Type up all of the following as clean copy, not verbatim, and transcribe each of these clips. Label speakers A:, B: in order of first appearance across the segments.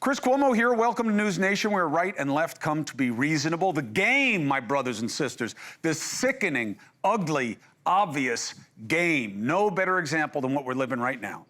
A: Chris Cuomo here. Welcome to NewsNation, where right and left come to be reasonable. The game, my brothers and sisters, the sickening, ugly, obvious game. No better example than what we're living right now.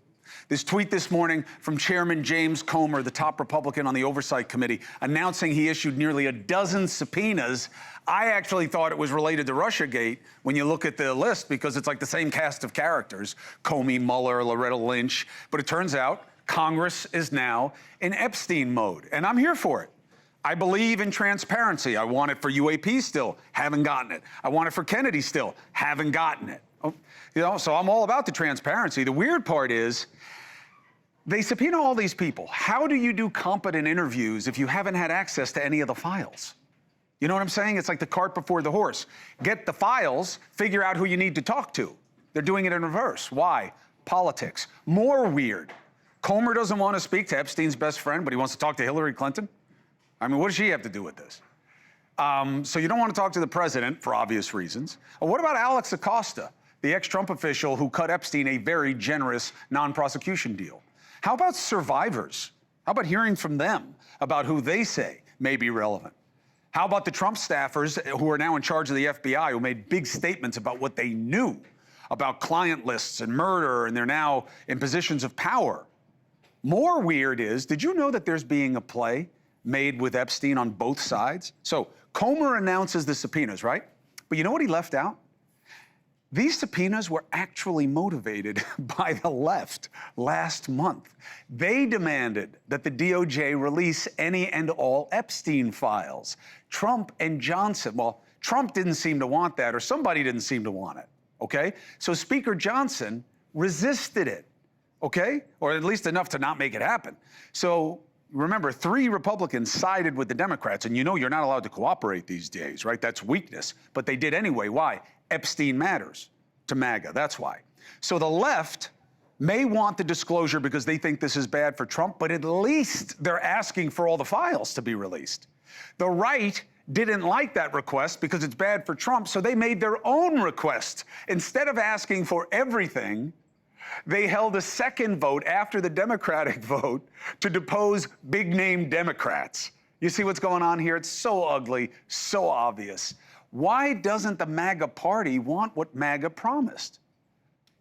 A: This tweet this morning from Chairman James Comer, the top Republican on the Oversight Committee, announcing he issued nearly a dozen subpoenas. I actually thought it was related to Russiagate when you look at the list, because it's like the same cast of characters, Comey, Mueller, Loretta Lynch. But it turns out Congress is now in Epstein mode, and I'm here for it. I believe in transparency. I want it for UAP still, haven't gotten it. I want it for Kennedy still, haven't gotten it. So I'm all about the transparency. The weird part is, they subpoena all these people. How do you do competent interviews if you haven't had access to any of the files? You know what I'm saying? It's like the cart before the horse. Get the files, figure out who you need to talk to. They're doing it in reverse. Why? Politics. More weird. Comer doesn't want to speak to Epstein's best friend, but he wants to talk to Hillary Clinton? I mean, what does she have to do with this? So you don't want to talk to the president for obvious reasons. What about Alex Acosta, the ex-Trump official who cut Epstein a very generous non-prosecution deal? How about survivors? How about hearing from them about who they say may be relevant? How about the Trump staffers who are now in charge of the FBI, who made big statements about what they knew about client lists and murder, and they're now in positions of power? More weird is, did you know that there's being a play made with Epstein on both sides? So Comer announces the subpoenas, right? But you know what he left out? These subpoenas were actually motivated by the left last month. They demanded that the DOJ release any and all Epstein files. Trump and Johnson, well, Trump didn't seem to want that, or somebody didn't seem to want it, okay? So Speaker Johnson resisted it, okay? Or at least enough to not make it happen. So remember, 3 Republicans sided with the Democrats, and you know you're not allowed to cooperate these days, right? That's weakness. But they did anyway. Why? Epstein matters to MAGA, that's why. So the left may want the disclosure because they think this is bad for Trump, but at least they're asking for all the files to be released. The right didn't like that request because it's bad for Trump, so they made their own request. Instead of asking for everything, they held a second vote after the Democratic vote to depose big-name Democrats. You see what's going on here? It's so ugly, so obvious. Why doesn't the MAGA party want what MAGA promised?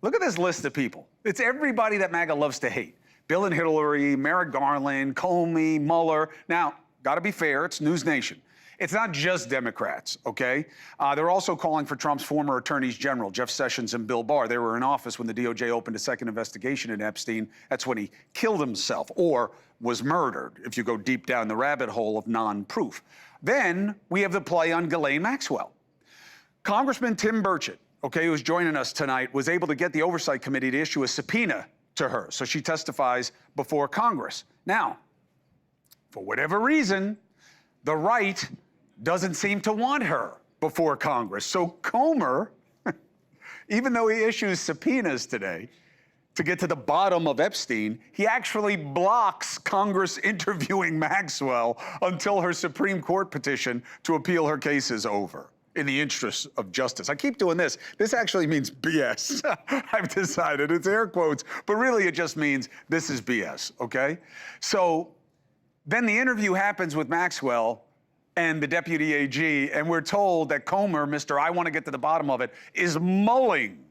A: Look at this list of people. It's everybody that MAGA loves to hate. Bill and Hillary, Merrick Garland, Comey, Mueller. Now, gotta be fair, it's NewsNation. It's not just Democrats, okay? They're also calling for Trump's former attorneys general, Jeff Sessions and Bill Barr. They were in office when the DOJ opened a second investigation into Epstein. That's when he killed himself or was murdered, if you go deep down the rabbit hole of non-proof. Then we have the play on Ghislaine Maxwell. Congressman Tim Burchett, okay, who's joining us tonight, was able to get the Oversight Committee to issue a subpoena to her so she testifies before Congress. Now, for whatever reason, the right doesn't seem to want her before Congress. So Comer, even though he issues subpoenas today to get to the bottom of Epstein, he actually blocks Congress interviewing Maxwell until her Supreme Court petition to appeal her case is over, in the interest of justice. I keep doing this. This actually means BS. I've decided. It's air quotes, but really it just means this is BS, okay? So then the interview happens with Maxwell and the deputy AG, and we're told that Comer, Mr. I want to get to the bottom of it, is mulling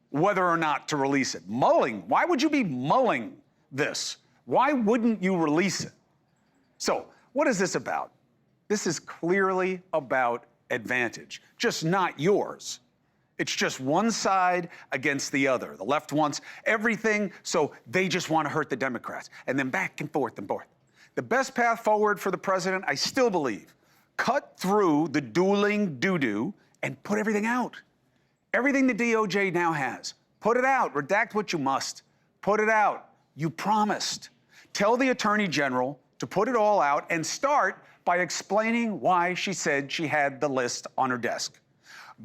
A: whether or not to release it. Mulling? Why would you be mulling this? Why wouldn't you release it? So what is this about? This is clearly about advantage, just not yours. It's just one side against the other. The left wants everything, so they just want to hurt the Democrats. And then back and forth and forth. The best path forward for the president, I still believe, cut through the dueling doo-doo and put everything out. Everything the DOJ now has, put it out. Redact what you must. Put it out. You promised. Tell the Attorney General to put it all out and start by explaining why she said she had the list on her desk.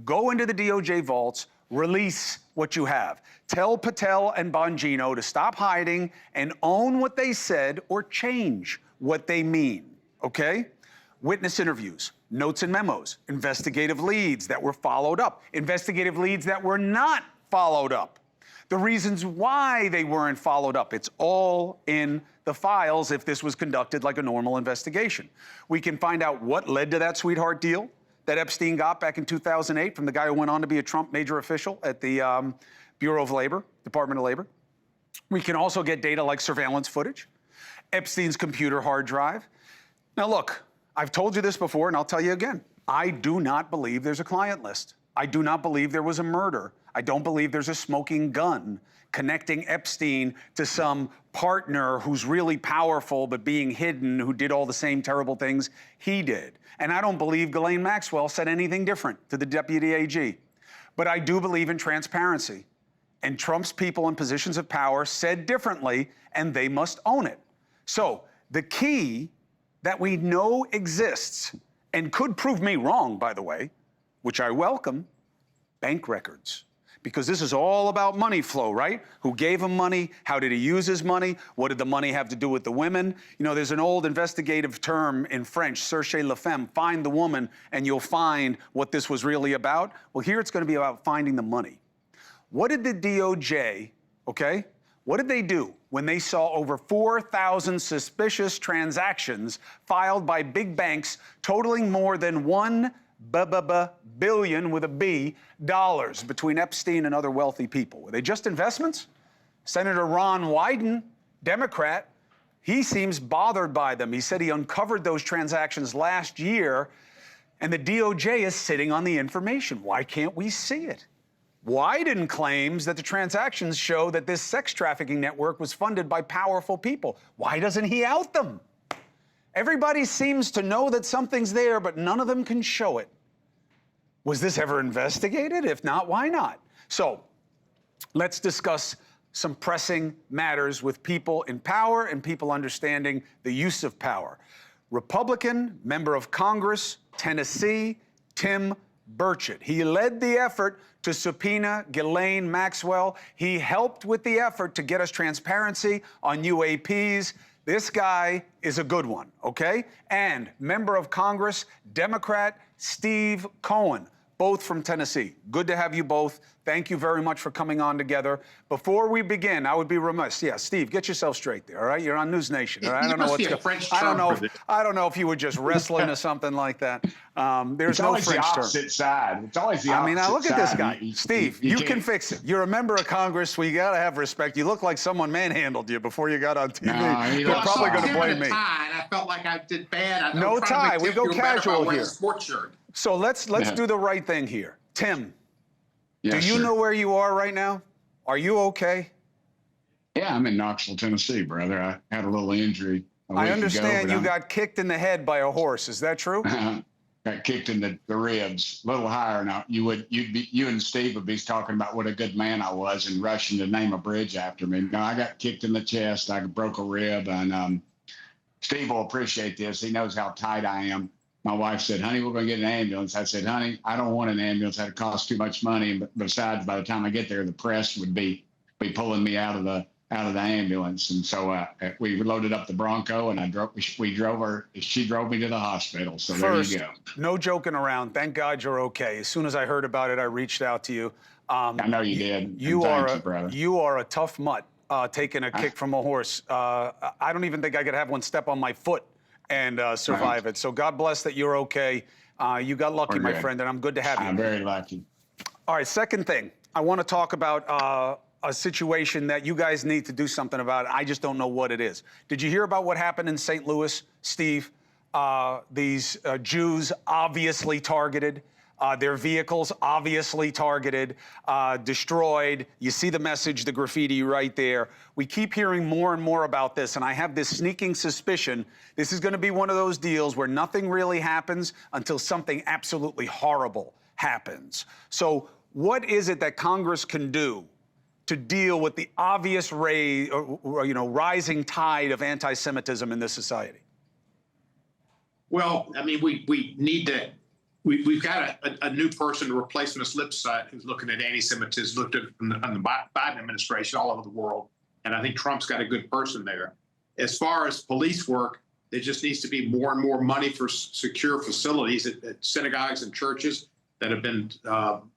A: Go into the DOJ vaults, release what you have. Tell Patel and Bongino to stop hiding and own what they said or change what they mean, okay? Witness interviews, notes and memos, investigative leads that were followed up, investigative leads that were not followed up, the reasons why they weren't followed up. It's all in the files if this was conducted like a normal investigation. We can find out what led to that sweetheart deal that Epstein got back in 2008 from the guy who went on to be a Trump major official at the Bureau of Labor, Department of Labor. We can also get data like surveillance footage, Epstein's computer hard drive. Now, look, I've told you this before, and I'll tell you again. I do not believe there's a client list. I do not believe there was a murder. I don't believe there's a smoking gun connecting Epstein to some partner who's really powerful but being hidden, who did all the same terrible things he did. And I don't believe Ghislaine Maxwell said anything different to the deputy AG. But I do believe in transparency. And Trump's people in positions of power said differently, and they must own it. So the key that we know exists, and could prove me wrong, by the way, which I welcome, bank records. Because this is all about money flow, right? Who gave him money? How did he use his money? What did the money have to do with the women? You know, there's an old investigative term in French, cherchez la femme, find the woman, and you'll find what this was really about. Well, here it's going to be about finding the money. What did the DOJ, okay, what did they do when they saw over 4,000 suspicious transactions filed by big banks totaling more than $1 billion with a B dollars between Epstein and other wealthy people? Were they just investments? Senator Ron Wyden, Democrat, he seems bothered by them. He said he uncovered those transactions last year, and the DOJ is sitting on the information. Why can't we see it? Wyden claims that the transactions show that this sex trafficking network was funded by powerful people. Why doesn't he out them? Everybody seems to know that something's there, but none of them can show it. Was this ever investigated? If not, why not? So let's discuss some pressing matters with people in power and people understanding the use of power. Republican, member of Congress, Tennessee, Tim Burchett. He led the effort to subpoena Ghislaine Maxwell. He helped with the effort to get us transparency on UAPs. This guy is a good one, okay? And member of Congress, Democrat Steve Cohen, both from Tennessee. Good to have you both. Thank you very much for coming on together. Before we begin, I would be remiss. Yeah, Steve, get yourself straight there, all right? You're on NewsNation, all right? I don't know what's going on. I don't know if you were just wrestling or something like that. There's no French term. It's always the opposite
B: side. It's always the opposite side.
A: I mean, look at this guy. Steve, you can fix it. You're a member of Congress. We got to have respect. You look like someone manhandled you before you got on TV.
B: No,
A: You're probably going to blame me.
C: I felt like I did bad.
A: No tie. We go casual here.
C: Sports shirt.
A: So let's do the right thing here. Tim,
B: yes,
A: do you know where you are right now? Are you okay?
B: Yeah, I'm in Knoxville, Tennessee, brother. I had a little injury a week
A: I understand
B: ago,
A: you got kicked in the head by a horse. Is that true?
B: Got kicked in the ribs, a little higher. Now you and Steve would be talking about what a good man I was and rushing to name a bridge after me. No, I got kicked in the chest. I broke a rib, and Steve will appreciate this. He knows how tight I am. My wife said, honey, we're going to get an ambulance. I said, honey, I don't want an ambulance. That'd cost too much money. But besides, by the time I get there, the press would be pulling me out of the ambulance. And so we loaded up the Bronco, and she drove me to the hospital. So
A: First,
B: there you go.
A: No joking around. Thank God you're okay. As soon as I heard about it, I reached out to you.
B: I know you did.
A: You are a tough mutt taking a kick from a horse. I don't even think I could have one step on my foot and survive it. So God bless that you're okay. You got lucky, my friend, and I'm good to have you.
B: I'm very lucky.
A: All right, second thing. I want to talk about a situation that you guys need to do something about. I just don't know what it is. Did you hear about what happened in St. Louis, Steve? These Jews obviously targeted. Their vehicles obviously targeted, destroyed. You see the message, the graffiti right there. We keep hearing more and more about this, and I have this sneaking suspicion this is going to be one of those deals where nothing really happens until something absolutely horrible happens. So what is it that Congress can do to deal with the obvious rising tide of anti-Semitism in this society?
C: Well, I mean, we need to. We've got a new person to replace Ms. Lipset, who's looking at anti-Semitism, looked at on the Biden administration all over the world. And I think Trump's got a good person there. As far as police work, there just needs to be more and more money for secure facilities at synagogues and churches that have been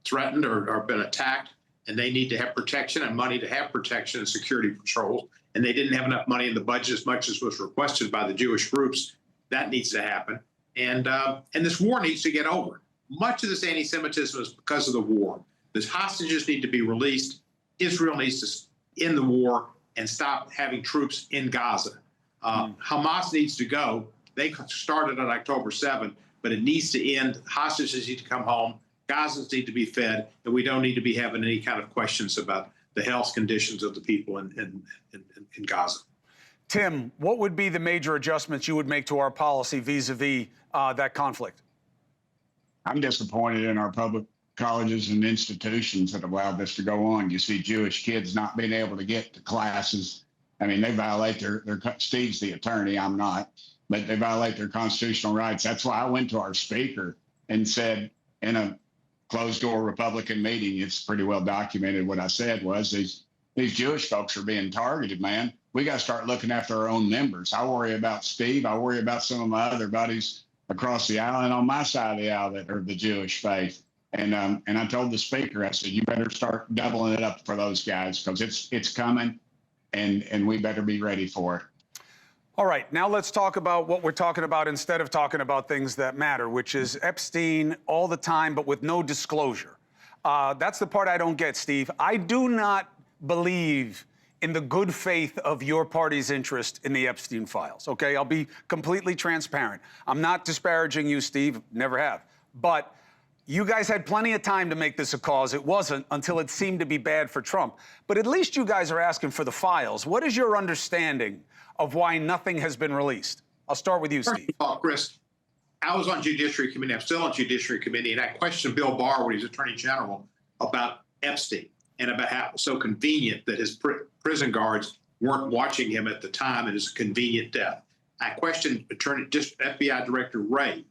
C: threatened or been attacked. and they need to have protection and money to have protection and security patrols. And they didn't have enough money in the budget as much as was requested by the Jewish groups. That needs to happen. And this war needs to get over. Much of this anti-Semitism is because of the war. The hostages need to be released. Israel needs to end the war and stop having troops in Gaza. Hamas needs to go. They started on October 7th, but it needs to end. Hostages need to come home. Gazans need to be fed, and we don't need to be having any kind of questions about the health conditions of the people in Gaza.
A: Tim, what would be the major adjustments you would make to our policy vis-a-vis that conflict?
B: I'm disappointed in our public colleges and institutions that allowed this to go on. You see Jewish kids not being able to get to classes. I mean, they violate their Steve's the attorney, I'm not, but they violate their constitutional rights. That's why I went to our speaker and said in a closed-door Republican meeting, it's pretty well documented, what I said was these Jewish folks are being targeted, man. We got to start looking after our own members. I worry about Steve. I worry about some of my other buddies across the aisle and on my side of the aisle that are the Jewish faith. And I told the speaker, I said, you better start doubling it up for those guys because it's coming, and we better be ready for it.
A: All right, now let's talk about what we're talking about instead of talking about things that matter, which is Epstein all the time, but with no disclosure. That's the part I don't get, Steve. I do not believe in the good faith of your party's interest in the Epstein files, okay? I'll be completely transparent. I'm not disparaging you, Steve, never have. But you guys had plenty of time to make this a cause. It wasn't until it seemed to be bad for Trump. But at least you guys are asking for the files. What is your understanding of why nothing has been released? I'll start with you, Steve.
C: First of all, Chris, I was on Judiciary Committee. I'm still on Judiciary Committee, and I questioned Bill Barr when he was Attorney General about Epstein and about how it was so convenient that his prison guards weren't watching him at the time and his convenient death. I questioned FBI Director Wray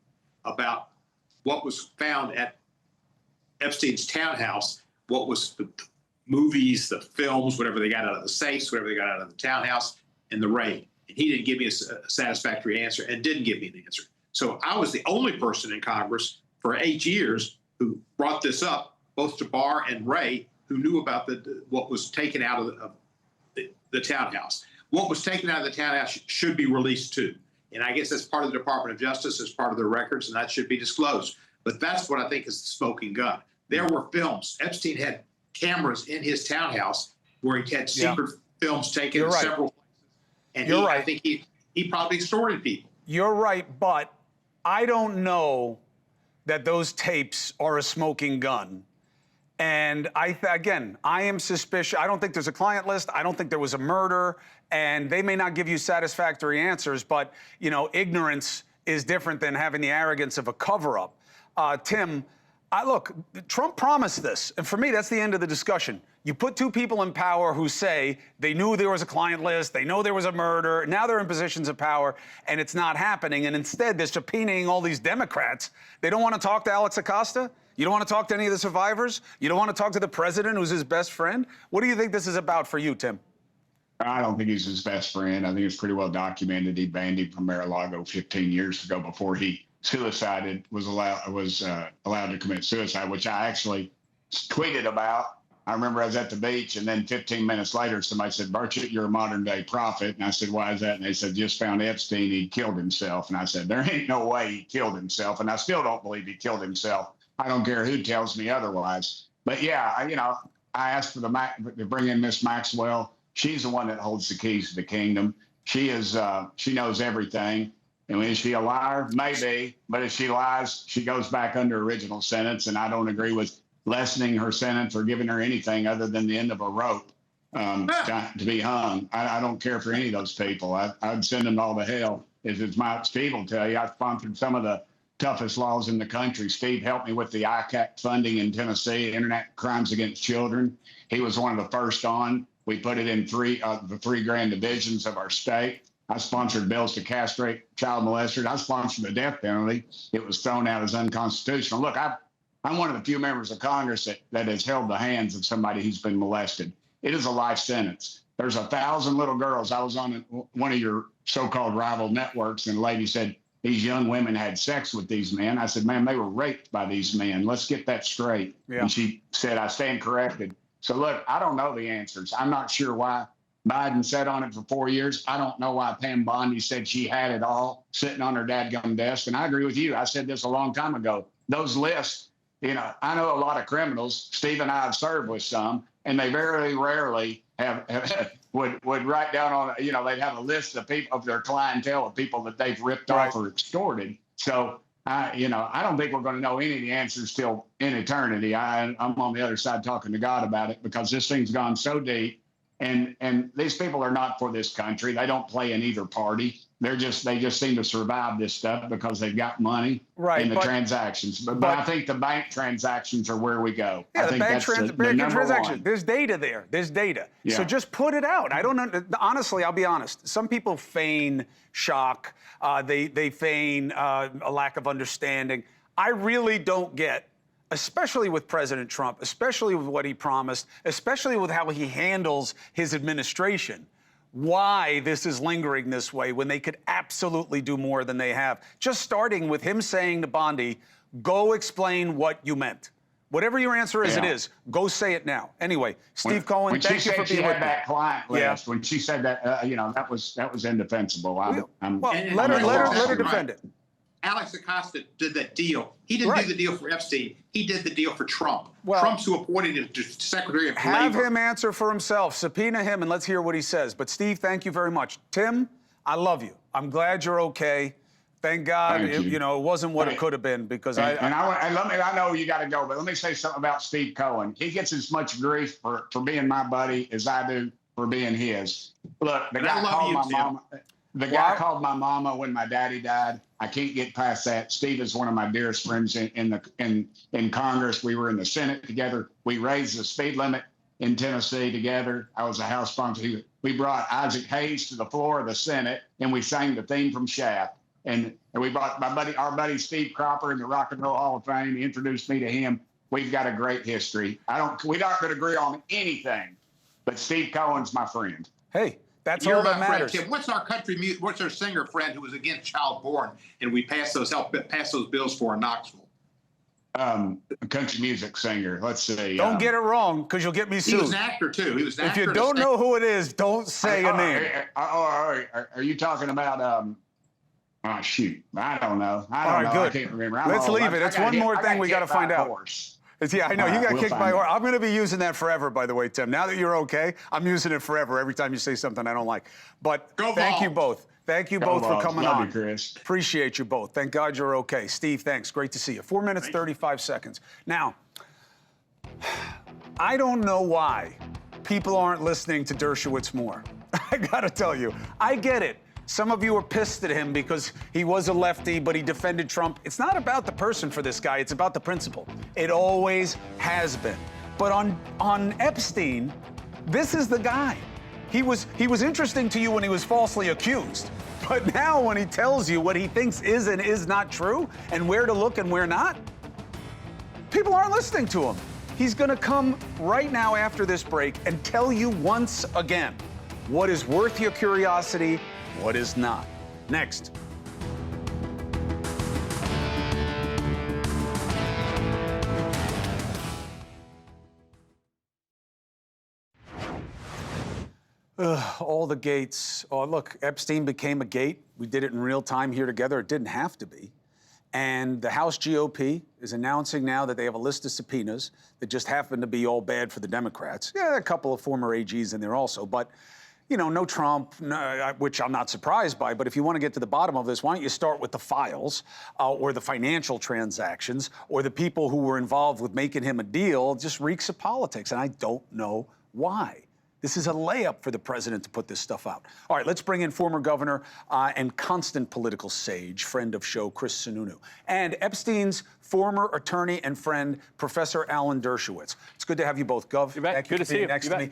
C: about what was found at Epstein's townhouse, what was the movies, the films, whatever they got out of the safes, whatever they got out of the townhouse, and the raid. And he didn't give me a satisfactory answer and didn't give me an answer. So I was the only person in Congress for 8 years who brought this up, both to Barr and Wray, who knew about what was taken out of the townhouse. What was taken out of the townhouse should be released too. And I guess that's part of the Department of Justice, as part of their records, and that should be disclosed. But that's what I think is the smoking gun. There were films. Epstein had cameras in his townhouse where he had secret films taken in several places. And I think he probably extorted people.
A: You're right, but I don't know that those tapes are a smoking gun. And again, I am suspicious. I don't think there's a client list. I don't think there was a murder. And they may not give you satisfactory answers, but, you know, ignorance is different than having the arrogance of a cover-up. Tim, look, Trump promised this. And for me, that's the end of the discussion. You put two people in power who say they knew there was a client list, they know there was a murder, now they're in positions of power, and it's not happening. And instead, they're subpoenaing all these Democrats. They don't want to talk to Alex Acosta? You don't want to talk to any of the survivors? You don't want to talk to the president, who's his best friend? What do you think this is about for you, Tim?
B: I don't think he's his best friend. I think it's pretty well documented. He banned him from Mar-a-Lago 15 years ago before he suicided, was allowed to commit suicide, which I actually tweeted about. I remember I was at the beach, and then 15 minutes later, somebody said, Burchett, you're a modern-day prophet. And I said, why is that? And they said, just found Epstein, he killed himself. And I said, there ain't no way he killed himself. And I still don't believe he killed himself. I don't care who tells me otherwise. But, yeah, I asked for to bring in Miss Maxwell. She's the one that holds the keys to the kingdom. She knows everything. And is she a liar? Maybe. But if she lies, she goes back under original sentence. And I don't agree with lessening her sentence or giving her anything other than the end of a rope to be hung. I don't care for any of those people. I'd send them all to hell. Steve will tell you, I sponsored some of the toughest laws in the country. Steve helped me with the ICAC funding in Tennessee, Internet Crimes Against Children. He was one of the first on. We put it in the 3 grand divisions of our state. I sponsored bills to castrate child molesters. I sponsored the death penalty. It was thrown out as unconstitutional. Look, I'm one of the few members of Congress that has held the hands of somebody who's been molested. It is a life sentence. There's 1,000 little girls. I was on one of your so-called rival networks, and a lady said, these young women had sex with these men. I said, ma'am, they were raped by these men. Let's get that straight. Yeah. And she said, I stand corrected. So look, I don't know the answers. I'm not sure why Biden sat on it for 4 years. I don't know why Pam Bondi said she had it all sitting on her dadgum desk. And I agree with you. I said this a long time ago. Those lists, you know, I know a lot of criminals. Steve and I have served with some, and they very rarely would write down on, you know, they'd have a list of people, of their clientele, of people that they've ripped off or extorted. So, you know, I don't think we're going to know any of the answers till in eternity. I'm on the other side talking to God about it, because this thing's gone so deep. And these people are not for this country. They don't play in either party. They just seem to survive this stuff because they've got money in the transactions. But I think the bank transactions are where we go.
A: Yeah,
B: I
A: the
B: think
A: bank
B: that's the
A: transaction.
B: one.
A: There's data there. There's data.
B: Yeah.
A: So just put it out. I don't know. Honestly, I'll be honest. Some people feign shock. They feign a lack of understanding. I really don't get, especially with President Trump, especially with what he promised, especially with how he handles his administration, why this is lingering this way when they could absolutely do more than they have. Just starting with him saying to Bondi, go explain what you meant. Whatever your answer is, it is. Go say it now. Anyway, Steve Cohen, thank you for being with me.
B: That client list, when she said that, you know, that was indefensible.
A: Well, let her defend it.
C: Alex Acosta did that deal. He didn't do the deal for Epstein. He did the deal for Trump.
A: Well,
C: Trump's who appointed him to Secretary of Labor.
A: Have him answer for himself. Subpoena him, and let's hear what he says. But, Steve, thank you very much. Tim, I love you. I'm glad you're okay. Thank God, you know, it wasn't what it could have been, because I
B: know you got to go, but let me say something about Steve Cohen. He gets as much grief for being my buddy as I do for being his. Look, the guy called my mama. The guy called my mama when my daddy died. I can't get past that. Steve is one of my dearest friends in Congress. We were in the Senate together. We raised the speed limit in Tennessee together. I was a House sponsor. We brought Isaac Hayes to the floor of the Senate, and we sang the theme from Shaft. And we brought our buddy Steve Cropper in the Rock and Roll Hall of Fame. He introduced me to him. We've got a great history. We aren't going to agree on anything, but Steve Cohen's my friend.
A: Hey. That's all that matters.
C: Friend, Tim. What's our singer friend who was against child born, and we helped pass those bills for in Knoxville?
B: A country music singer. Let's see.
A: Don't get it wrong, because you'll get me sued.
C: He was an actor too. He was an actor.
A: If you don't know who it is, don't say a name.
B: Are you talking about? Oh shoot, I don't know.
A: All right, good.
B: I can't remember.
A: Let's leave it. It's one more thing we got to find out. Yeah, I know. You got kicked by a horse. I'm going to be using that forever, by the way, Tim. Now that you're okay, I'm using it forever every time you say something I don't like. But thank you both. Thank you both for coming on.
B: Love you, Chris.
A: Appreciate you both. Thank God you're okay. Steve, thanks. Great to see you. 4 minutes, 35 seconds. Now, I don't know why people aren't listening to Dershowitz more. I got to tell you, I get it. Some of you are pissed at him because he was a lefty, but he defended Trump. It's not about the person for this guy. It's about the principle. It always has been. But on Epstein, this is the guy. He was interesting to you when he was falsely accused. But now when he tells you what he thinks is and is not true, and where to look and where not, people aren't listening to him. He's going to come right now after this break and tell you once again what is worth your curiosity, what is not. Next. All the gates. Oh, look, Epstein became a gate. We did it in real time here together. It didn't have to be. And the House GOP is announcing now that they have a list of subpoenas that just happen to be all bad for the Democrats. Yeah, a couple of former AGs in there also, but you know, no Trump, which I'm not surprised by, but if you want to get to the bottom of this, why don't you start with the files or the financial transactions or the people who were involved with making him a deal? It just reeks of politics, and I don't know why. This is a layup for the president to put this stuff out. All right, let's bring in former governor and constant political sage, friend of show, Chris Sununu, and Epstein's former attorney and friend, Professor Alan Dershowitz. It's good to have you both, Gov.
D: You bet. Good to see you.
A: Next to me.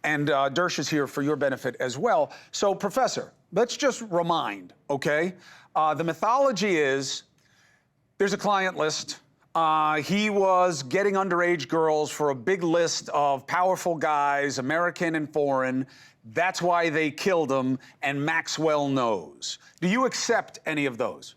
A: And Dersh is here for your benefit as well. So, Professor, let's just remind, okay? The mythology is there's a client list. He was getting underage girls for a big list of powerful guys, American and foreign. That's why they killed him, and Maxwell knows. Do you accept any of those?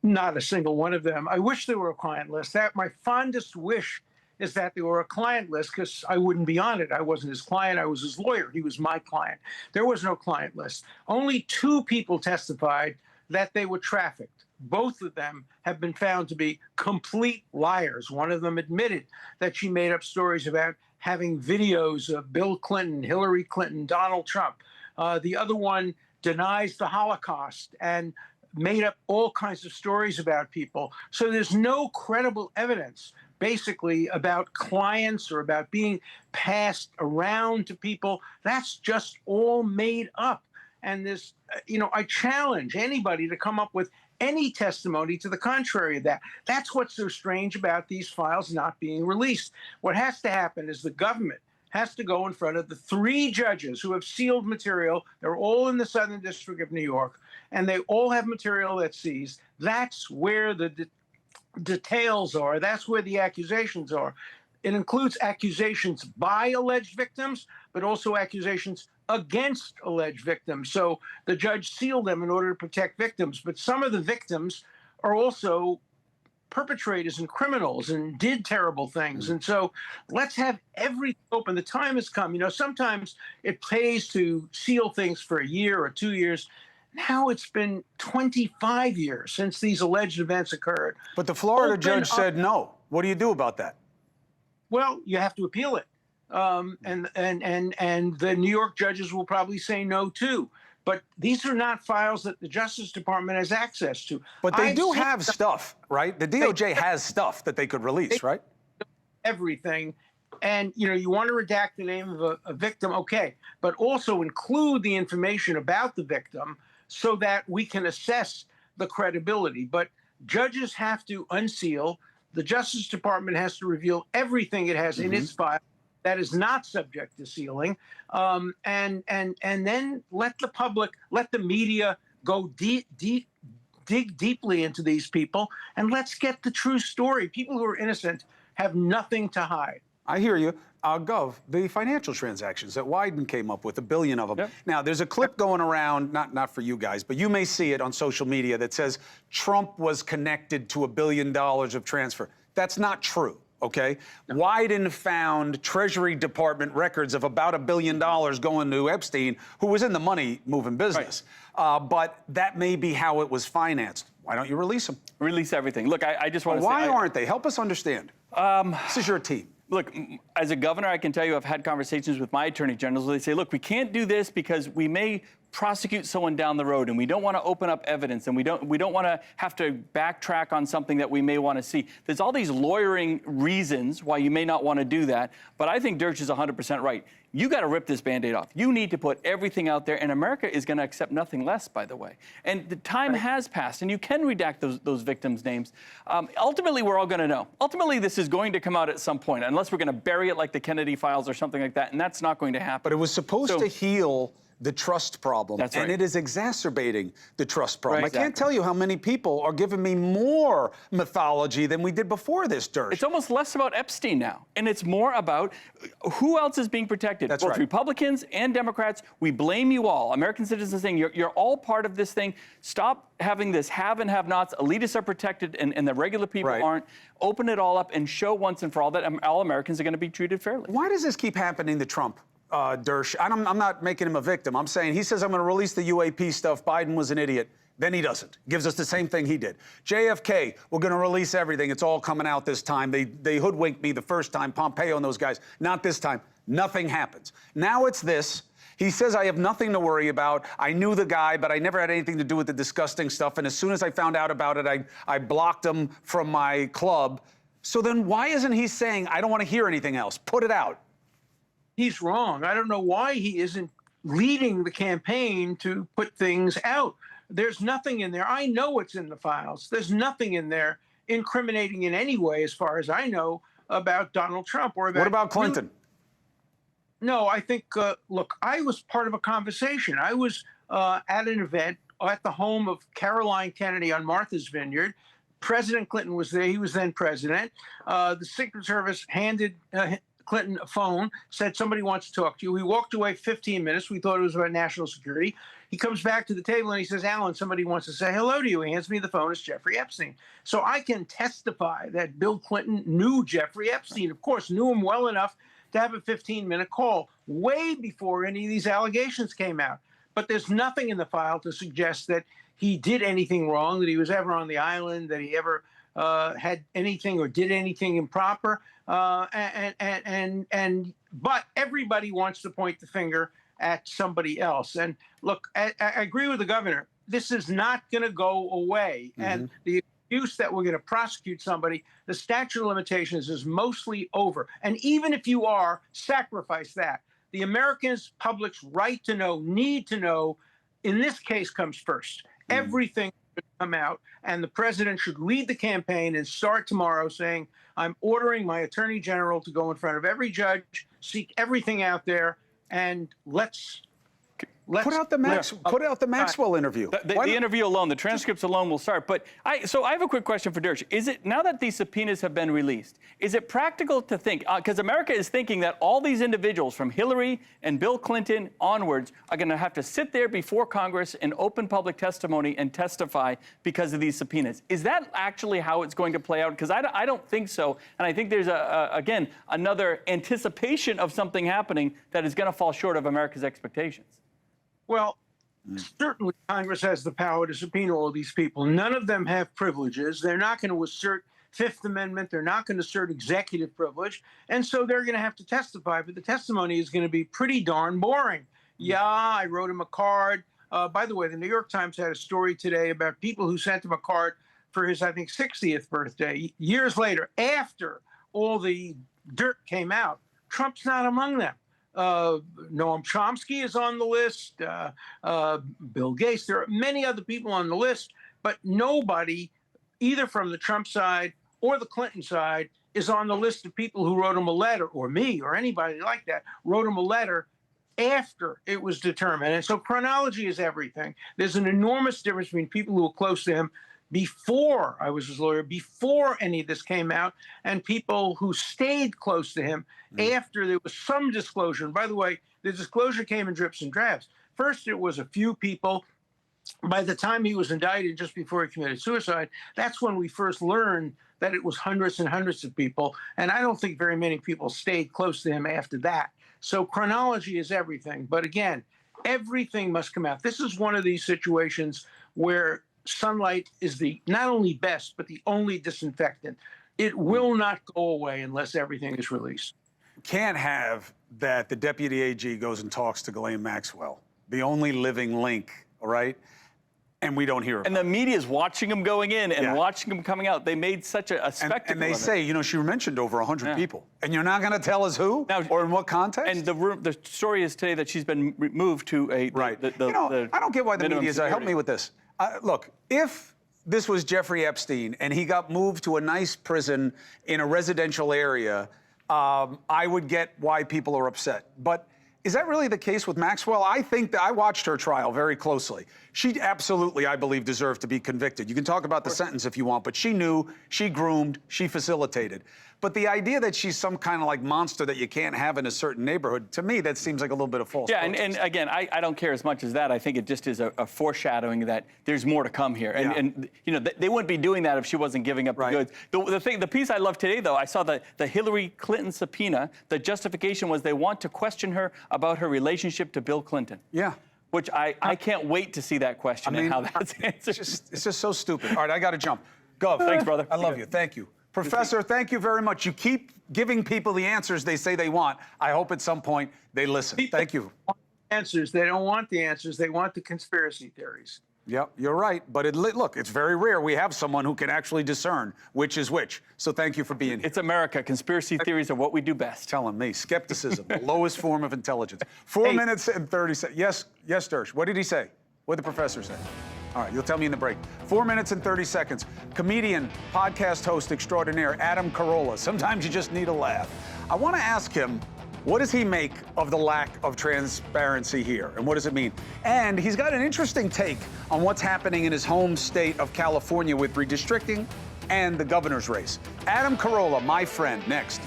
E: Not a single one of them. I wish there were a client list. My fondest wish
D: is that they were a client list, because I wouldn't be on it. I wasn't his client. I was his lawyer. He was my client. There was no client list. Only 2 people testified that they were trafficked. Both of them have been found to be complete liars. One of them admitted that she made up stories about having videos of Bill Clinton, Hillary Clinton, Donald Trump. The other one denies the Holocaust and made up all kinds of stories about people. So there's no credible evidence, basically, about clients or about being passed around to people. That's just all made up. And this, I challenge anybody to come up with any testimony to the contrary of that. That's what's so strange about these files not being released. What has to happen is the government has to go in front of the 3 judges who have sealed material. They're all in the Southern District of New York, and they all have material that's seized. That's where the details are. That's where the accusations are. It includes accusations by alleged victims, but also accusations against alleged victims. So the judge sealed them in order to protect victims. But some of the victims are also perpetrators and criminals and did terrible things. And so let's have everything open. The time has come. Sometimes it pays to seal things for a year or 2 years. Now it's been 25 years since these alleged events occurred.
A: But the Florida judge said no. What do you do about that?
D: Well, you have to appeal it. And the New York judges will probably say no, too. But these are not files that the Justice Department has access to.
A: But they do have stuff, right? The DOJ has stuff that they could release, right?
D: Everything. And, you want to redact the name of a victim, okay, but also include the information about the victim so that we can assess the credibility. But judges have to unseal. The Justice Department has to reveal everything it has in its file that is not subject to sealing, and then let the public, let the media go dig deeply into these people, and let's get the true story. People who are innocent have nothing to hide.
A: I hear you. Gov, the financial transactions that Wyden came up with, 1 billion of them.
E: Yep.
A: Now, there's a clip going around, not for you guys, but you may see it on social media that says Trump was connected to $1 billion of transfer. That's not true. Okay? No. Wyden found Treasury Department records of about $1 billion going to Epstein, who was in the money-moving business. Right. But that may be how it was financed. Why don't you release them?
E: Release everything. Look, I just want to say...
A: Why aren't they? Help us understand. This is your team.
E: Look, as a governor, I can tell you I've had conversations with my attorney generals where they say, look, we can't do this because we may prosecute someone down the road, and we don't want to open up evidence, and we don't want to have to backtrack on something that we may want to see. There's all these lawyering reasons why you may not want to do that, but I think Dersh is 100% right. You got to rip this Band-Aid off. You need to put everything out there, and America is going to accept nothing less, by the way. And the time has passed, and you can redact those victims' names. Ultimately, we're all going to know. Ultimately, this is going to come out at some point, unless we're going to bury it like the Kennedy files or something like that, and that's not going to happen.
A: But it was supposed to heal the trust problem.
E: That's right.
A: And it is exacerbating the trust problem.
E: Right,
A: exactly. I can't tell you how many people are giving me more mythology than we did before this, Dersh.
E: It's almost less about Epstein now, and it's more about who else is being protected.
A: That's
E: Both
A: right.
E: Republicans and Democrats, we blame you all. American citizens saying you're all part of this thing. Stop having this have and have-nots. Elitists are protected, and the regular people aren't. Open it all up and show once and for all that all Americans are going to be treated fairly.
A: Why does this keep happening to Trump? Dersh, I'm not making him a victim. I'm saying he says I'm going to release the UAP stuff. Biden was an idiot. Then he doesn't. Gives us the same thing he did. JFK, we're going to release everything. It's all coming out this time. They hoodwinked me the first time, Pompeo and those guys. Not this time. Nothing happens. Now it's this. He says I have nothing to worry about. I knew the guy, but I never had anything to do with the disgusting stuff. And as soon as I found out about it, I blocked him from my club. So then why isn't he saying I don't want to hear anything else? Put it out.
D: He's wrong. I don't know why he isn't leading the campaign to put things out. There's nothing in there. I know what's in the files. There's nothing in there incriminating in any way, as far as I know, about Donald Trump or about...
A: What about Clinton?
D: No, I think, look, I was part of a conversation. I was at an event at the home of Caroline Kennedy on Martha's Vineyard. President Clinton was there. He was then president. The Secret Service handed Clinton a phone, said somebody wants to talk to you. We walked away 15 minutes. We thought it was about national security. He comes back to the table and he says, Alan, somebody wants to say hello to you. He hands me the phone. It's Jeffrey Epstein. So I can testify that Bill Clinton knew Jeffrey Epstein, of course, knew him well enough to have a 15-minute call way before any of these allegations came out. But there's nothing in the file to suggest that he did anything wrong, that he was ever on the island, that he ever had anything or did anything improper. But everybody wants to point the finger at somebody else. And look, I agree with the governor. This is not going to go away. Mm-hmm. And the excuse that we're going to prosecute somebody, the statute of limitations is mostly over. And even if you are, sacrifice that. The Americans' public's right to know, need to know, in this case comes first. Mm-hmm. Everything should come out, and the president should lead the campaign and start tomorrow saying, I'm ordering my attorney general to go in front of every judge, seek everything out there, and let's
A: put out the Maxwell interview.
E: The interview alone, the transcripts alone will start. But so I have a quick question for Dersh. Is it, now that these subpoenas have been released, is it practical to think, because America is thinking that all these individuals from Hillary and Bill Clinton onwards are going to have to sit there before Congress in open public testimony and testify because of these subpoenas. Is that actually how it's going to play out? Because I don't think so. And I think there's, again, another anticipation of something happening that is going to fall short of America's expectations.
D: Well, certainly Congress has the power to subpoena all these people. None of them have privileges. They're not going to assert Fifth Amendment. They're not going to assert executive privilege. And so they're going to have to testify. But the testimony is going to be pretty darn boring. Yeah, I wrote him a card. By the way, the New York Times had a story today about people who sent him a card for his, I think, 60th birthday. Years later, after all the dirt came out, Trump's not among them. Noam Chomsky is on the list, Bill Gates. There are many other people on the list, but nobody, either from the Trump side or the Clinton side, is on the list of people who wrote him a letter, or me, or anybody like that, wrote him a letter after it was determined. And so chronology is everything. There's an enormous difference between people who were close to him before I was his lawyer, before any of this came out, and people who stayed close to him after there was some disclosure. And by the way, the disclosure came in drips and drabs. First, it was a few people. By the time he was indicted, just before he committed suicide, that's when we first learned that it was hundreds and hundreds of people. And I don't think very many people stayed close to him after that. So chronology is everything. But again, everything must come out. This is one of these situations where sunlight is the not only best, but the only disinfectant. It will not go away unless everything is released.
A: Can't have that the deputy AG goes and talks to Ghislaine Maxwell, the only living link, all right? And we don't hear about it.
E: And the media's watching him going in and watching him coming out. They made such a spectacle
A: and they
E: of
A: say, you know, she mentioned over 100 people. And you're not going to tell us who or in what context?
E: And the story is today that she's been moved to a...
A: Right. I don't get why the media is... Help me with this. Look, if this was Jeffrey Epstein and he got moved to a nice prison in a residential area, I would get why people are upset. But is that really the case with Maxwell? I think that I watched her trial very closely. She absolutely, I believe, deserved to be convicted. You can talk about the sentence if you want, but she knew, she groomed, she facilitated. But the idea that she's some kind of like monster that you can't have in a certain neighborhood, to me, that seems like a little bit of false protest.
E: And again, I don't care as much as that. I think it just is a foreshadowing that there's more to come here. And you know, they wouldn't be doing that if she wasn't giving up the goods. The piece I love today, though, I saw the Hillary Clinton subpoena. The justification was they want to question her about her relationship to Bill Clinton.
A: Yeah.
E: Which I can't wait to see that question and how that's answered.
A: It's just so stupid. All right, I got to jump. Gov.
E: Thanks, brother.
A: I love you. Thank you. Professor, thank you very much. You keep giving people the answers they say they want. I hope at some point they listen. Thank you.
D: Answers. They don't want the answers. They want the conspiracy theories.
A: Yep, you're right. But look, it's very rare we have someone who can actually discern which is which. So thank you for being here.
E: It's America. Conspiracy theories are what we do best.
A: Telling me. Skepticism, the lowest form of intelligence. 4 minutes and 30 seconds. Yes, Dersh. What did he say? What did the professor say? All right, you'll tell me in the break. 4 minutes and 30 seconds. Comedian, podcast host extraordinaire, Adam Carolla. Sometimes you just need a laugh. I want to ask him, what does he make of the lack of transparency here? And what does it mean? And he's got an interesting take on what's happening in his home state of California with redistricting and the governor's race. Adam Carolla, my friend, next.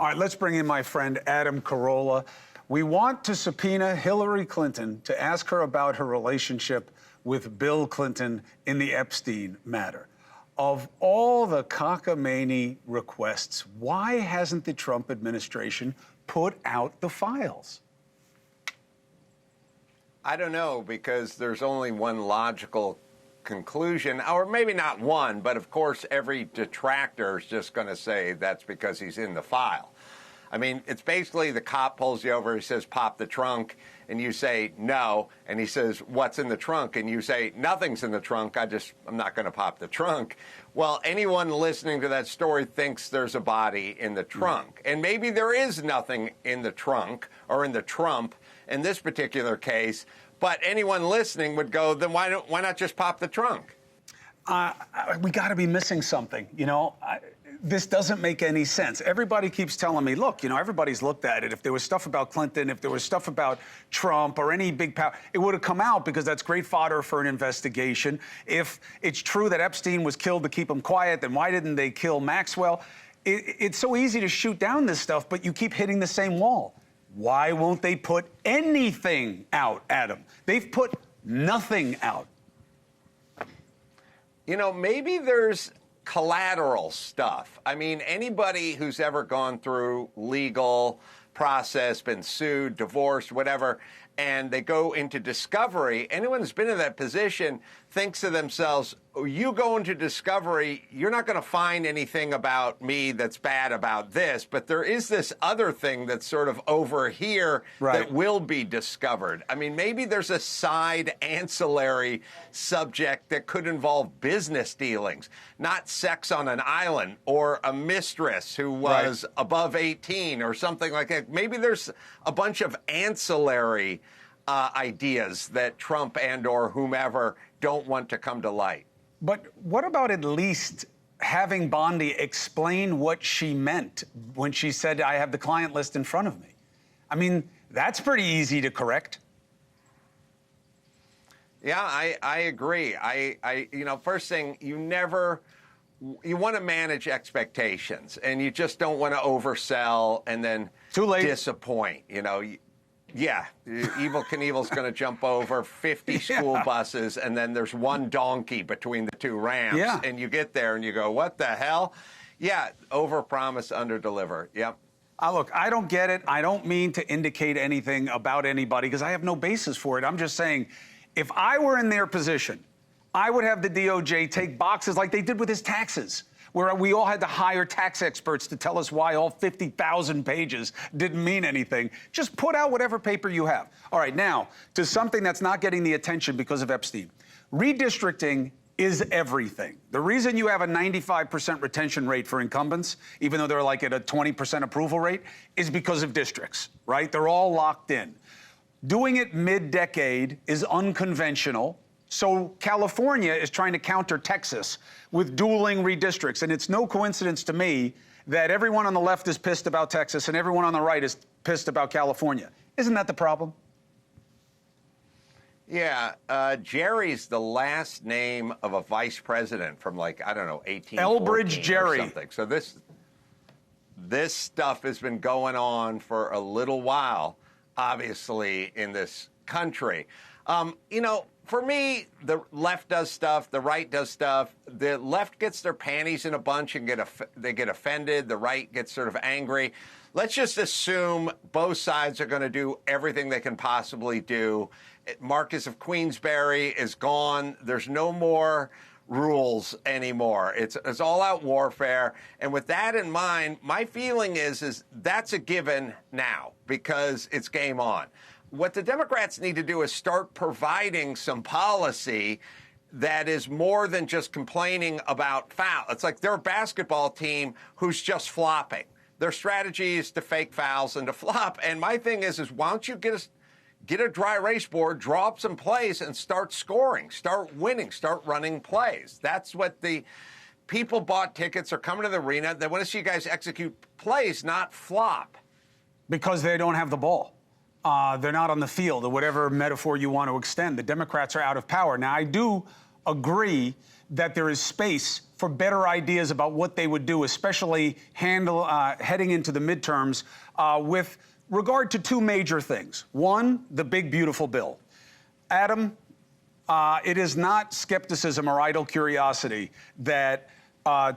A: All right, let's bring in my friend Adam Carolla. We want to subpoena Hillary Clinton to ask her about her relationship with Bill Clinton in the Epstein matter. Of all the cockamamie requests, why hasn't the Trump administration put out the files?
F: I don't know, because there's only one logical conclusion, or maybe not one, but of course every detractor is just going to say that's because he's in the file. I mean, it's basically the cop pulls you over, he says, pop the trunk, and you say, no, and he says, what's in the trunk? And you say, nothing's in the trunk, I'm not going to pop the trunk. Well, anyone listening to that story thinks there's a body in the trunk. And maybe there is nothing in the trunk, or in the trump, in this particular case, but anyone listening would go, then why not just pop the trunk?
A: We got to be missing something, you know? This doesn't make any sense. Everybody keeps telling me, look, you know, everybody's looked at it. If there was stuff about Clinton, if there was stuff about Trump or any big power, it would have come out because that's great fodder for an investigation. If it's true that Epstein was killed to keep him quiet, then why didn't they kill Maxwell? It's so easy to shoot down this stuff, but you keep hitting the same wall. Why won't they put anything out, Adam? They've put nothing out.
F: You know, maybe there's collateral stuff. I mean, anybody who's ever gone through legal process, been sued, divorced, whatever, and they go into discovery, anyone who's been in that position thinks to themselves, oh, you go into discovery, you're not going to find anything about me that's bad about this, but there is this other thing that's sort of over here that will be discovered. I mean, maybe there's a side ancillary subject that could involve business dealings, not sex on an island or a mistress who was above 18 or something like that. Maybe there's a bunch of ancillary ideas that Trump and or whomever don't want to come to light.
A: But what about at least having Bondi explain what she meant when she said, I have the client list in front of me? I mean, that's pretty easy to correct.
F: Yeah, I agree. You know, first thing, you want to manage expectations, and you just don't want to oversell and then
A: Too late.
F: Disappoint. You know, yeah, Evel Knievel's going to jump over 50 school buses, and then there's one donkey between the two ramps, and you get there and you go, what the hell? Yeah, overpromise, underdeliver. Yep.
A: Look, I don't get it. I don't mean to indicate anything about anybody because I have no basis for it. I'm just saying, if I were in their position, I would have the DOJ take boxes like they did with his taxes, where we all had to hire tax experts to tell us why all 50,000 pages didn't mean anything. Just put out whatever paper you have. All right, now, to something that's not getting the attention because of Epstein. Redistricting is everything. The reason you have a 95% retention rate for incumbents, even though they're like at a 20% approval rate, is because of districts, right? They're all locked in. Doing it mid-decade is unconventional. So California is trying to counter Texas with dueling redistricts. And it's no coincidence to me that everyone on the left is pissed about Texas and everyone on the right is pissed about California. Isn't that the problem?
F: Yeah, Jerry's the last name of a vice president from, like, I don't know, 1814
A: Elbridge Gerry.
F: or something. So this stuff has been going on for a little while, obviously, in this country. You know, for me, the left does stuff, the right does stuff. The left gets their panties in a bunch and they get offended. The right gets sort of angry. Let's just assume both sides are going to do everything they can possibly do. Marcus of Queensberry is gone. There's no more rules anymore. It's all-out warfare. And with that in mind, my feeling is that's a given now because it's game on. What the Democrats need to do is start providing some policy that is more than just complaining about foul. It's like they're a basketball team who's just flopping. Their strategy is to fake fouls and to flop. And my thing is why don't you get a dry erase board, draw up some plays, and start scoring, start winning, start running plays. That's what the people bought tickets, are coming to the arena. They want to see you guys execute plays, not flop.
A: Because they don't have the ball. They're not on the field, or whatever metaphor you want to extend. The Democrats are out of power. Now, I do agree that there is space for better ideas about what they would do, especially heading into the midterms with regard to two major things. One, the big, beautiful bill. Adam, it is not skepticism or idle curiosity that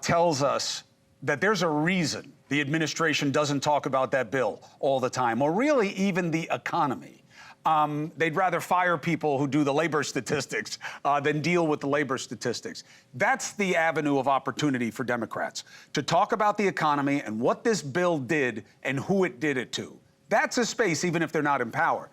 A: tells us that there's a reason the administration doesn't talk about that bill all the time, or really even the economy. They'd rather fire people who do the labor statistics than deal with the labor statistics. That's the avenue of opportunity for Democrats, to talk about the economy and what this bill did and who it did it to. That's a space, even if they're not in power.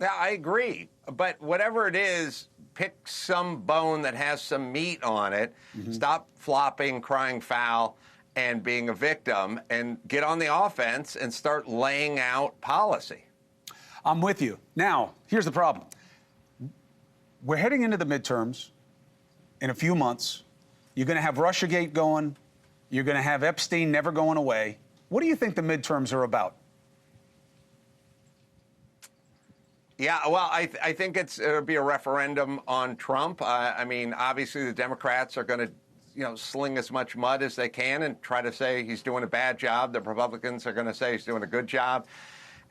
F: Yeah, I agree. But whatever it is, pick some bone that has some meat on it. Stop flopping, crying foul, and being a victim, and get on the offense and start laying out policy.
A: I'm with you. Now, here's the problem. We're heading into the midterms in a few months. You're going to have Russiagate going. You're going to have Epstein never going away. What do you think the midterms are about?
F: Yeah, well, I think it'll be a referendum on Trump. I mean, obviously the Democrats are going to, sling as much mud as they can and try to say he's doing a bad job. The Republicans are going to say he's doing a good job.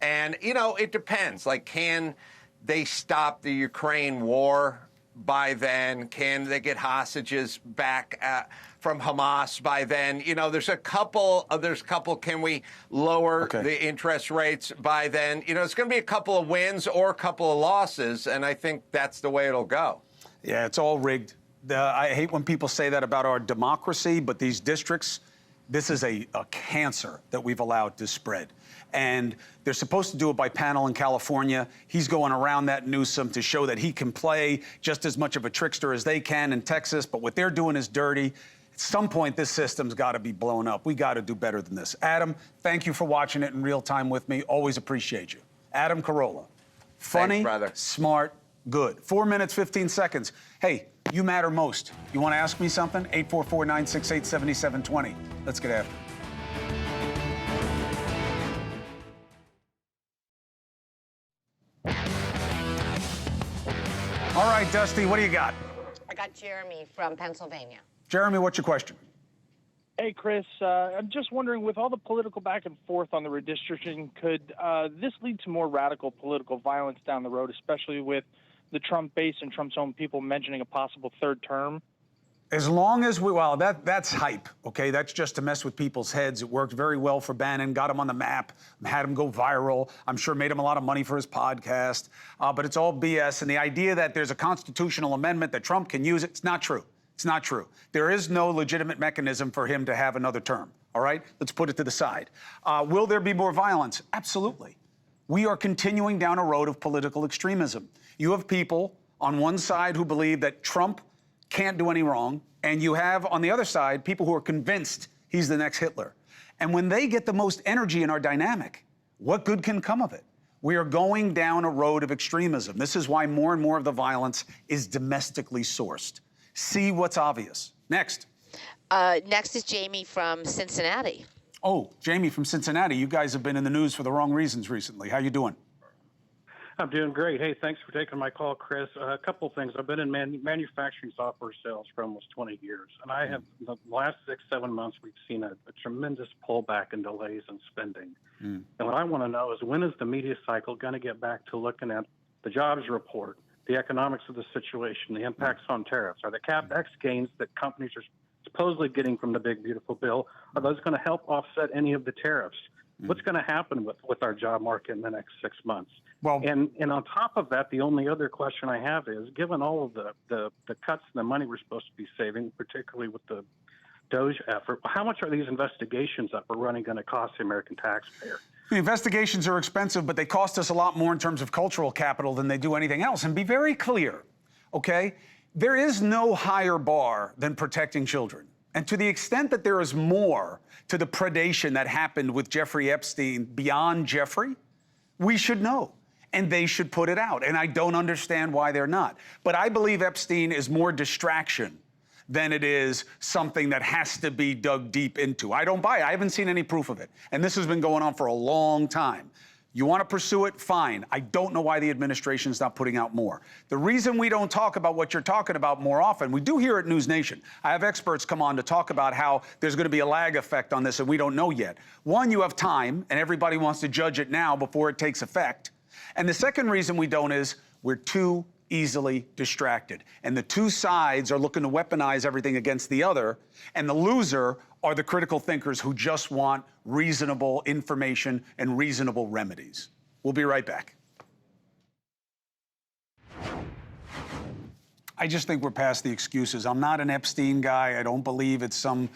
F: And, it depends. Like, can they stop the Ukraine war by then? Can they get hostages back from Hamas by then? There's a couple. Can we lower the interest rates by then? It's going to be a couple of wins or a couple of losses, and I think that's the way it'll go.
A: Yeah, it's all rigged. I hate when people say that about our democracy, but these districts, this is a cancer that we've allowed to spread. And they're supposed to do it by panel in California. He's going around that Newsom to show that he can play just as much of a trickster as they can in Texas, but what they're doing is dirty. At some point, this system's got to be blown up. We got to do better than this. Adam, thank you for watching it in real time with me. Always appreciate you. Adam Carolla. Funny,
F: thanks, brother.
A: Smart, good. 4 minutes, 15 seconds. Hey, you matter most. You want to ask me something? 844-968-7720. Let's get after it. All right, Dusty, what do you got?
G: I got Jeremy from Pennsylvania.
A: Jeremy, what's your question?
H: Hey, Chris, I'm just wondering, with all the political back and forth on the redistricting, could this lead to more radical political violence down the road, especially with the Trump base and Trump's own people mentioning a possible third term?
A: As long as that's hype, okay? That's just to mess with people's heads. It worked very well for Bannon, got him on the map, had him go viral. I'm sure made him a lot of money for his podcast. But it's all BS. And the idea that there's a constitutional amendment that Trump can use, it's not true. It's not true. There is no legitimate mechanism for him to have another term, all right? Let's put it to the side. Will there be more violence? Absolutely. We are continuing down a road of political extremism. You have people on one side who believe that Trump can't do any wrong, and you have on the other side people who are convinced he's the next Hitler. And when they get the most energy in our dynamic, what good can come of it? We are going down a road of extremism. This is why more and more of the violence is domestically sourced. See what's obvious. Next.
G: Next is Jamie from Cincinnati.
A: Oh, Jamie from Cincinnati. You guys have been in the news for the wrong reasons recently. How you doing?
I: I'm doing great. Hey, thanks for taking my call, Chris. A couple of things. I've been in manufacturing software sales for almost 20 years, and I have the last 6-7 months we've seen a tremendous pullback and delays in spending. And what I want to know is, when is the media cycle going to get back to looking at the jobs report, the economics of the situation, the impacts on tariffs? Are the CapEx gains that companies are supposedly getting from the big, beautiful bill, are those going to help offset any of the tariffs? What's going to happen with our job market in the next 6 months?
A: Well,
I: and on top of that, the only other question I have is, given all of the cuts and the money we're supposed to be saving, particularly with the DOJ effort, how much are these investigations that we're running going to cost the American taxpayer?
A: The investigations are expensive, but they cost us a lot more in terms of cultural capital than they do anything else. And be very clear, okay? There is no higher bar than protecting children. And to the extent that there is more to the predation that happened with Jeffrey Epstein beyond Jeffrey, we should know. And they should put it out. And I don't understand why they're not. But I believe Epstein is more distraction than it is something that has to be dug deep into. I don't buy it. I haven't seen any proof of it. And this has been going on for a long time. You want to pursue it? Fine. I don't know why the administration is not putting out more. The reason we don't talk about what you're talking about more often, we do here at NewsNation. I have experts come on to talk about how there's going to be a lag effect on this and we don't know yet. One, you have time and everybody wants to judge it now before it takes effect. And the second reason we don't is we're too easily distracted. And the two sides are looking to weaponize everything against the other. And the loser are the critical thinkers who just want reasonable information and reasonable remedies. We'll be right back. I just think we're past the excuses. I'm not an Epstein guy. I don't believe it's some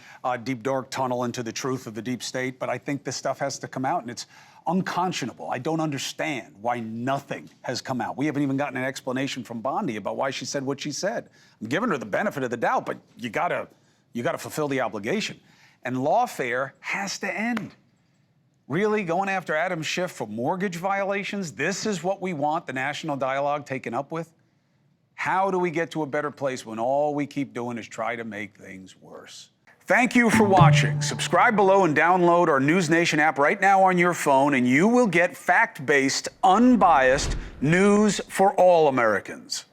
A: deep, dark tunnel into the truth of the deep state, but I think this stuff has to come out, and it's unconscionable. I don't understand why nothing has come out. We haven't even gotten an explanation from Bondi about why she said what she said. I'm giving her the benefit of the doubt, but you gotta fulfill the obligation. And lawfare has to end. Really, going after Adam Schiff for mortgage violations? This is what we want the national dialogue taken up with? How do we get to a better place when all we keep doing is try to make things worse? Thank you for watching. Subscribe below and download our NewsNation app right now on your phone, and you will get fact-based, unbiased news for all Americans.